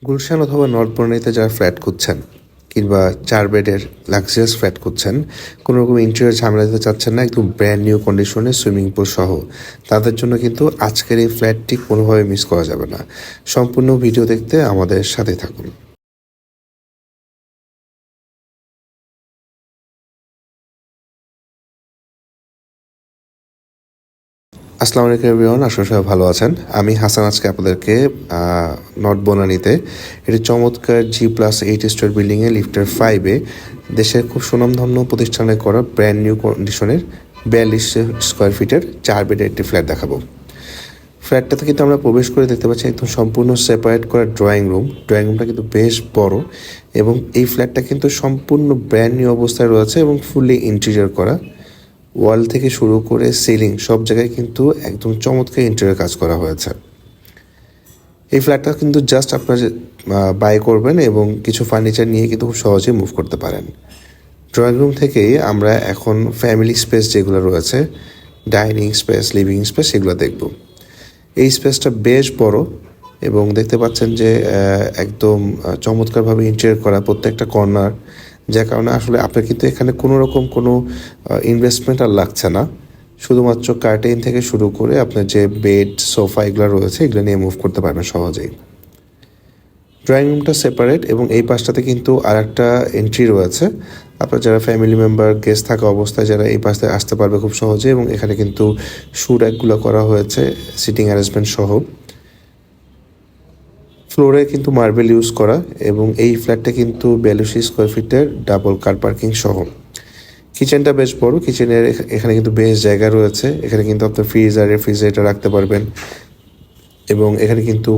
গুলশান অথবা নর্থ বনানীতে যারা ফ্ল্যাট খুঁজছেন কিংবা 4 বেডের লাক্সারিয়াস ফ্ল্যাট খুঁজছেন, কোনো রকম ইন্টেরিয়র ঝামেলা দিতে চাচ্ছেন না, একদম ব্র্যান্ড নিউ কন্ডিশনে সুইমিং পুল সহ, তাদের জন্য কিন্তু আজকের এই ফ্ল্যাটটি কোনোভাবে মিস করা যাবে না। সম্পূর্ণ ভিডিও দেখতে আমাদের সাথে থাকুন। আসসালামু আলাইকুম এভরিওয়ান, আশা করি সবাই ভালো আছেন। আমি হাসান আজকে আপনাদেরকে নর্থ বনানীতে এটি চমৎকার G+8 স্টোর বিল্ডিংয়ে লিফটার 5-এ দেশের খুব সুনামধন্য প্রতিষ্ঠানে করা ব্র্যান্ড নিউ কন্ডিশনের 42 স্কোয়ার ফিটের 4 বেডের একটি ফ্ল্যাট দেখাবো। ফ্ল্যাটটাতে কিন্তু আমরা প্রবেশ করে দেখতে পাচ্ছি একদম সম্পূর্ণ সেপারেট করা ড্রয়িং রুমটা কিন্তু বেশ বড়, এবং এই ফ্ল্যাটটা কিন্তু সম্পূর্ণ ব্র্যান্ড নিউ অবস্থায় রয়েছে এবং ফুললি ইন্টেরিয়র করা। ওয়াল থেকে শুরু করে সিলিং সব জায়গায় কিন্তু একদম চমৎকার ইন্টেরিয়র কাজ করা হয়েছে। এই ফ্ল্যাটটা কিন্তু জাস্ট আপনারা বাই করবেন এবং কিছু ফার্নিচার নিয়ে কিন্তু খুব সহজেই মুভ করতে পারেন। ড্রয়িং রুম থেকেই আমরা এখন ফ্যামিলি স্পেস যেগুলো রয়েছে, ডাইনিং স্পেস, লিভিং স্পেস, সেগুলো দেখব। এই স্পেসটা বেশ বড় এবং দেখতে পাচ্ছেন যে একদম চমৎকারভাবে ইন্টেরিয়র করা প্রত্যেকটা কর্নার, যার কারণে আসলে আপনার কিন্তু এখানে কোনো রকম কোনো ইনভেস্টমেন্ট আর লাগছে না। শুধুমাত্র কার্টেন থেকে শুরু করে আপনার যে বেড, সোফা এগুলো রয়েছে, এগুলো নিয়ে মুভ করতে পারবেন সহজেই। ড্রয়িং রুমটা সেপারেট এবং এই পাশটাতে কিন্তু আর একটা এন্ট্রি রয়েছে। আপনার যারা ফ্যামিলি মেম্বার, গেস্ট থাকা অবস্থায় যারা এই পাশে আসতে পারবে খুব সহজে, এবং এখানে কিন্তু শু র্যাকগুলো করা হয়েছে সিটিং অ্যারেঞ্জমেন্ট সহ। ফ্লোরে কিন্তু মার্বেল ইউজ করা, এবং এই ফ্ল্যাটটা কিন্তু 42 স্কোয়ার ফিটের ডাবল কার পার্কিং সহ। কিচেনটা বেশ বড়, কিচেনের এখানে কিন্তু বেশ জায়গা রয়েছে। এখানে কিন্তু আপনার ফ্রিজ আর রেফ্রিজারেটর রাখতে পারবেন, এবং এখানে কিন্তু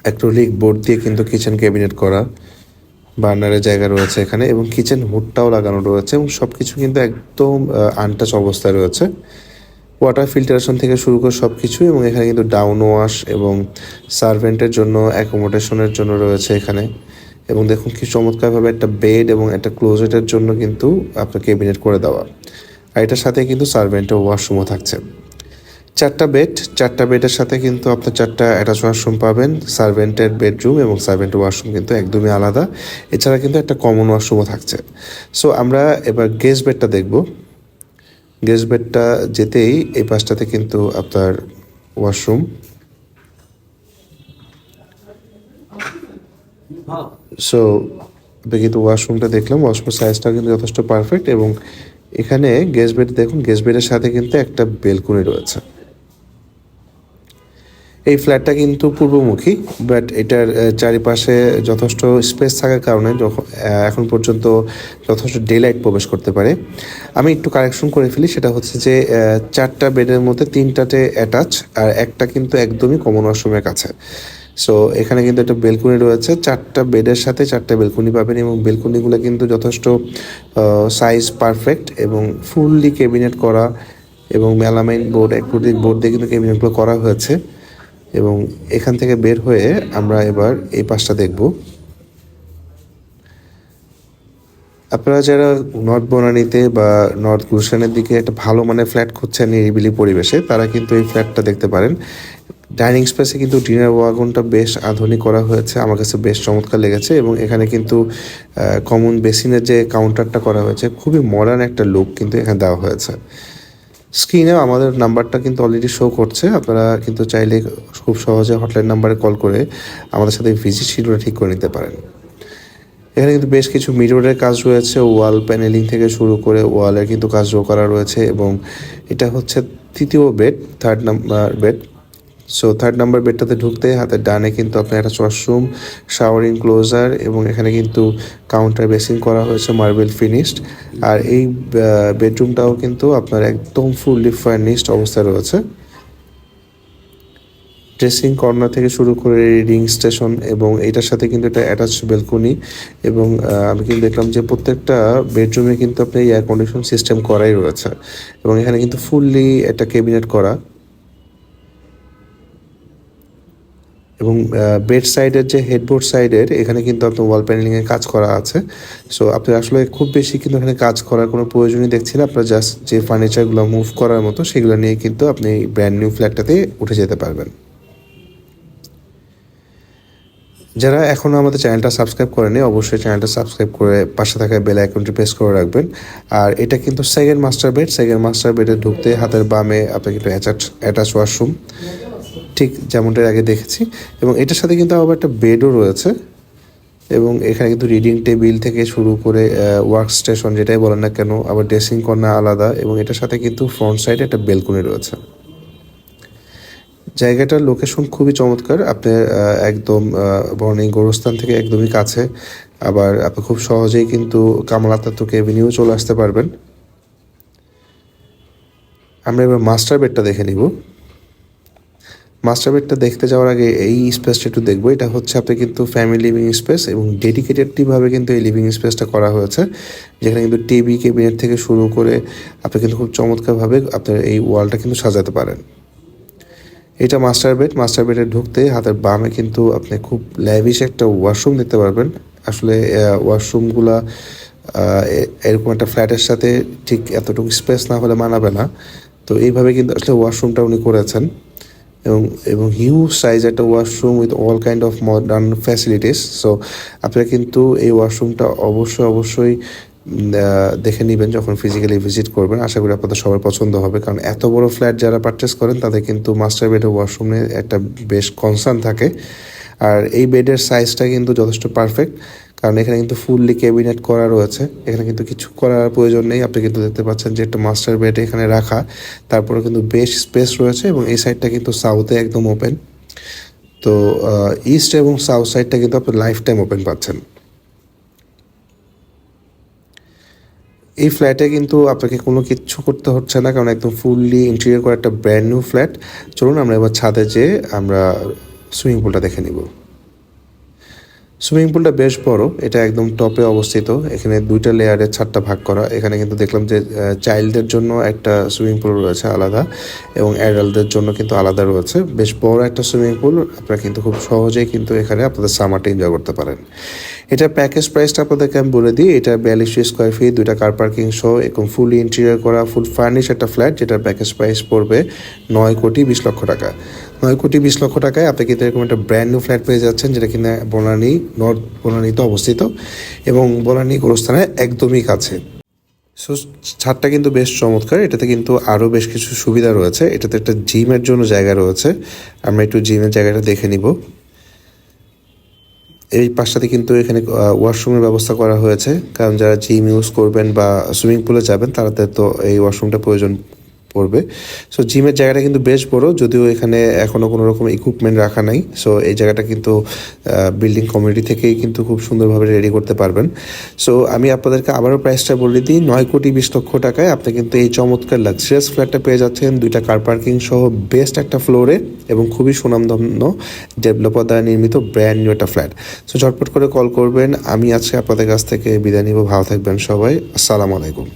অ্যাক্রিলিক বোর্ড দিয়ে কিন্তু কিচেন ক্যাবিনেট করা, বার্নারের জায়গা রয়েছে এখানে, এবং কিচেন হুডটাও লাগানো রয়েছে, এবং সব কিছু কিন্তু একদম আনটাচ অবস্থায় রয়েছে। ওয়াটার ফিল্টারেশন থেকে শুরু করে সব কিছু, এবং এখানে কিন্তু ডাউন ওয়াশ এবং সার্ভেন্টের জন্য অ্যাকোমোডেশনের জন্য রয়েছে এখানে। এবং দেখুন কি চমৎকারভাবে একটা বেড এবং একটা ক্লোজেটের জন্য কিন্তু আপনার ক্যাবিনেট করে দেওয়া, আর এটার সাথে কিন্তু সার্ভেন্টের ওয়াশরুমও থাকছে। 4টা বেডের সাথে কিন্তু আপনার 4টা অ্যাটাচ ওয়াশরুম পাবেন। সার্ভেন্টের বেডরুম এবং সার্ভেন্টের ওয়াশরুম কিন্তু একদমই আলাদা। এছাড়া কিন্তু একটা কমন ওয়াশরুমও থাকছে। সো আমরা এবার গেস্ট বেডটা দেখব। গেস্ট বেডটা যেতেই এই পাশটাতে কিন্তু আপনার ওয়াশরুম। সো আপনি কিন্তু ওয়াশরুমটা দেখলাম, ওয়াশরুমের সাইজটা কিন্তু যথেষ্ট পারফেক্ট, এবং এখানে গেস্ট বেড দেখুন, গেস্ট বেডের সাথে কিন্তু একটা বেলকনি রয়েছে। এই ফ্ল্যাটটা কিন্তু পূর্বমুখী, বাট এটার চারিপাশে যথেষ্ট স্পেস থাকার কারণে এখন পর্যন্ত যথেষ্ট ডে লাইট প্রবেশ করতে পারে। আমি একটু কারেকশন করে ফেলি, সেটা হচ্ছে যে 4টা বেডের মধ্যে 3টাতে অ্যাটাচ আর একটা কিন্তু একদমই কমন ওয়াশরুমের কাছে। সো এখানে কিন্তু একটা বেলকনি রয়েছে। 4টা বেডের সাথে 4টা বেলকনি পাবেন, এবং বেলকনিগুলো কিন্তু যথেষ্ট সাইজ পারফেক্ট এবং ফুললি ক্যাবিনেট করা, এবং মেলামাইন বোর্ড, অ্যাক্রিলিক বোর্ড দিয়ে কিন্তু ক্যাবিনেটগুলো করা হয়েছে। এবং এখান থেকে বের হয়ে আমরা এবার এই পাশটা দেখব। আপনারা যারা নর্থ বনানীতে বা নর্থ গুলশানের দিকে একটা ভালো মানের ফ্ল্যাট খুঁজছেন নিরিবিলি পরিবেশে, তারা কিন্তু এই ফ্ল্যাটটা দেখতে পারেন। ডাইনিং স্পেসে কিন্তু ডিনার ওয়াগনটা বেশ আধুনিক করা হয়েছে, আমার কাছে বেশ চমৎকার লেগেছে, এবং এখানে কিন্তু কমন বেসিনের যে কাউন্টারটা করা হয়েছে, খুবই মডার্ন একটা লুক কিন্তু এখানে দেওয়া হয়েছে। স্ক্রিনে আমাদের নাম্বারটা কিন্তু অলরেডি শো করছে, আপনারা কিন্তু চাইলে খুব সহজে হটলাইন নাম্বারে কল করে আমাদের সাথে ভিজিট শিডিউলটা ঠিক করে নিতে পারেন। এখানে কিন্তু বেশ কিছু মিররের কাজ রয়েছে, ওয়াল প্যানেলিং থেকে শুরু করে ওয়ালের কিন্তু কাজও করা রয়েছে, এবং এটা হচ্ছে 3য় bed, 3rd number bed. So 3rd number বেডটাতে ঢুকতে হাতের ডানে কিন্তু আপনার একটা ওয়াশরুম, শাওয়ারিং ক্লোজার, এবং এখানে কিন্তু কাউন্টার বেসিং করা হয়েছে মার্বেল ফিনিশড। আর এই বেডরুমটাও কিন্তু আপনার একদম ফুললি ফার্নিশড অবস্থায় রয়েছে। ড্রেসিং কর্নার থেকে শুরু করে রিডিং স্টেশন, এবং এটার সাথে কিন্তু একটা অ্যাটাচ বেলকনি, এবং আমি কিন্তু দেখলাম যে প্রত্যেকটা বেডরুমে কিন্তু আপনার এয়ার কন্ডিশন সিস্টেম করাই রয়েছে, এবং এখানে কিন্তু ফুললি একটা ক্যাবিনেট করা, এবং বেড সাইডের যে হেডবোর্ড সাইডের এখানে কিন্তু আপনার ওয়াল প্যানেলিংয়ের কাজ করা আছে। সো আপনি আসলে খুব বেশি কিন্তু এখানে কাজ করার কোনো প্রয়োজনই দেখছি না। আপনার জাস্ট যে ফার্নিচারগুলো মুভ করার মতো সেগুলো নিয়ে কিন্তু আপনি ব্র্যান্ড নিউ ফ্ল্যাটটাতে উঠে যেতে পারবেন। যারা এখনও আমাদের চ্যানেলটা সাবস্ক্রাইব করেনি অবশ্যই চ্যানেলটা সাবস্ক্রাইব করে পাশে থাকা বেল আইকনটি প্রেস করে রাখবেন। আর এটা কিন্তু সেকেন্ড মাস্টার বেডে ঢুকতে হাতের বামে আপনাকে একটু অ্যাটাচ ওয়াশরুম, ঠিক যেমনটার আগে দেখেছি। এবং এটার সাথে কিন্তু আবার একটা বেডও রয়েছে, এবং এখানে কিন্তু রিডিং টেবিল থেকে শুরু করে ওয়ার্ক স্টেশন যেটাই বলেন না কেন, আবার ড্রেসিং কর্নার আলাদা, এবং এটার সাথে কিন্তু ফ্রন্ট সাইডে একটা বেলকনি রয়েছে। জায়গাটার লোকেশন খুবই চমৎকার। আপনি একদম বনানী গোরস্থান থেকে একদমই কাছে, আবার আপনি খুব সহজেই কিন্তু কামাল আতাতুর্ক এভিনিউ চলে আসতে পারবেন। আমরা এবার মাস্টার বেডটা দেখে নিব। মাস্টার বেডটা দেখতে যাওয়ার আগে এই স্পেসটা একটু দেখবো। এটা হচ্ছে আপনি কিন্তু ফ্যামিলি লিভিং স্পেস, এবং ডেডিকেটেডলিভাবে কিন্তু এই লিভিং স্পেসটা করা হয়েছে, যেখানে কিন্তু টিভি ক্যাবিনেট থেকে শুরু করে আপনি কিন্তু খুব চমৎকারভাবে আপনার এই ওয়ালটা কিন্তু সাজাতে পারেন। এটা মাস্টার বেডে ঢুকতে হাতের বামে কিন্তু আপনি খুব ল্যাভিশ একটা ওয়াশরুম দেখতে পারবেন। আসলে ওয়াশরুমগুলা এরকম একটা ফ্ল্যাটের সাথে ঠিক এতটুকু স্পেস না হলে মানাবে না। তো এইভাবে কিন্তু আসলে ওয়াশরুমটা উনি করেছেন, এবং এবং হিউজ সাইজ একটা washroom with all kind of modern facilities. So আপনারা কিন্তু এই ওয়াশরুমটা অবশ্যই দেখে নেবেন যখন ফিজিক্যালি ভিজিট করবেন। আশা করি আপনাদের সবার পছন্দ হবে, কারণ এত বড় ফ্ল্যাট যারা পারচেস করেন তাদের কিন্তু মাস্টার বেডের ওয়াশরুমে একটা বেশ কনসার্ন থাকে। আর এই বেডের সাইজটা কিন্তু যথেষ্ট পারফেক্ট, কারণ এখানে কিন্তু ফুললি ক্যাবিনেট করা রয়েছে। এখানে কিন্তু কিছু করার প্রয়োজন নেই। আপনি কিন্তু দেখতে পাচ্ছেন যে একটা মাস্টার বেড এখানে রাখা, তারপরে কিন্তু বেশ স্পেস রয়েছে, এবং এই সাইডটা কিন্তু সাউথে একদম ওপেন। তো ইস্ট এবং সাউথ সাইডটা কিন্তু আপনি লাইফ টাইম ওপেন পাচ্ছেন। এই ফ্ল্যাটে কিন্তু আপনাকে কোনো কিচ্ছু করতে হচ্ছে না, কারণ একদম ফুললি ইন্টেরিয়র করা একটা ব্র্যান্ড নিউ ফ্ল্যাট। চলুন আমরা এবার ছাদে যেয়ে আমরা সুইমিং পুলটা দেখে নিব। সুইমিং পুলটা বেশ বড়, এটা একদম টপে অবস্থিত। এখানে দুইটা লেয়ারে ছাদটা ভাগ করা। এখানে কিন্তু দেখলাম যে চাইল্ডদের জন্য একটা সুইমিং পুল রয়েছে আলাদা, এবং অ্যাডাল্টদের জন্য কিন্তু আলাদা রয়েছে। বেশ বড় একটা সুইমিং পুল। আপনারা কিন্তু খুব সহজেই কিন্তু এখানে আপনাদের সামারটা এনজয় করতে পারেন। এটা প্যাকেজ প্রাইসটা আপনাদেরকে আমি বলে দিই। এটা 42 স্কোয়ার ফিট, দুইটা কার পার্কিং সহ, এবং ফুলি ইন্টেরিয়র করা ফুল ফার্নিশ একটা ফ্ল্যাট, যেটার প্যাকেজ প্রাইস পড়বে 9,20,00,000 টাকা। 9,20,00,000 টাকায় আপনি কিন্তু এরকম একটা ব্র্যান্ড নিউ ফ্ল্যাট পেয়ে যাচ্ছেন, যেটা কিনা বনানী নর্থ বনানীতে অবস্থিত, এবং বনানী গোরস্থানের একদমই কাছে। সো ছাদটা কিন্তু বেশ চমৎকার। এটাতে কিন্তু আরও বেশ কিছু সুবিধা রয়েছে। এটাতে একটা জিমের জন্য জায়গা রয়েছে। আমরা একটু জিমের জায়গাটা দেখে নিব। এই পাশটাতে কিন্তু এখানে ওয়াশরুমের ব্যবস্থা করা হয়েছে, কারণ যারা জিম ইউজ করবেন বা সুইমিং পুলে যাবেন তাদের তো এই ওয়াশরুমটা প্রয়োজন পড়বে। সো জিমের জায়গাটা কিন্তু বেশ বড়, যদিও এখানে এখনও কোনো রকম ইকুইপমেন্ট রাখা নাই। সো এই জায়গাটা কিন্তু বিল্ডিং কমিটি থেকেই কিন্তু খুব সুন্দরভাবে রেডি করতে পারবেন। সো আমি আপনাদেরকে আবারও প্রাইসটা বলে দিই, 9,20,00,000 টাকায় আপনি কিন্তু এই চমৎকার লাক্সারিয়াস ফ্ল্যাটটা পেয়ে যাচ্ছেন, দুইটা কার পার্কিং সহ বেস্ট একটা ফ্লোরে, এবং খুবই সুনামধন্য ডেভেলপার দ্বারা নির্মিত ব্র্যান্ড নিউ একটা ফ্ল্যাট। সো ঝটপট করে কল করবেন। আমি আজকে আপনাদের কাছ থেকে বিদায় নিব। ভালো থাকবেন সবাই। আসসালামু আলাইকুম।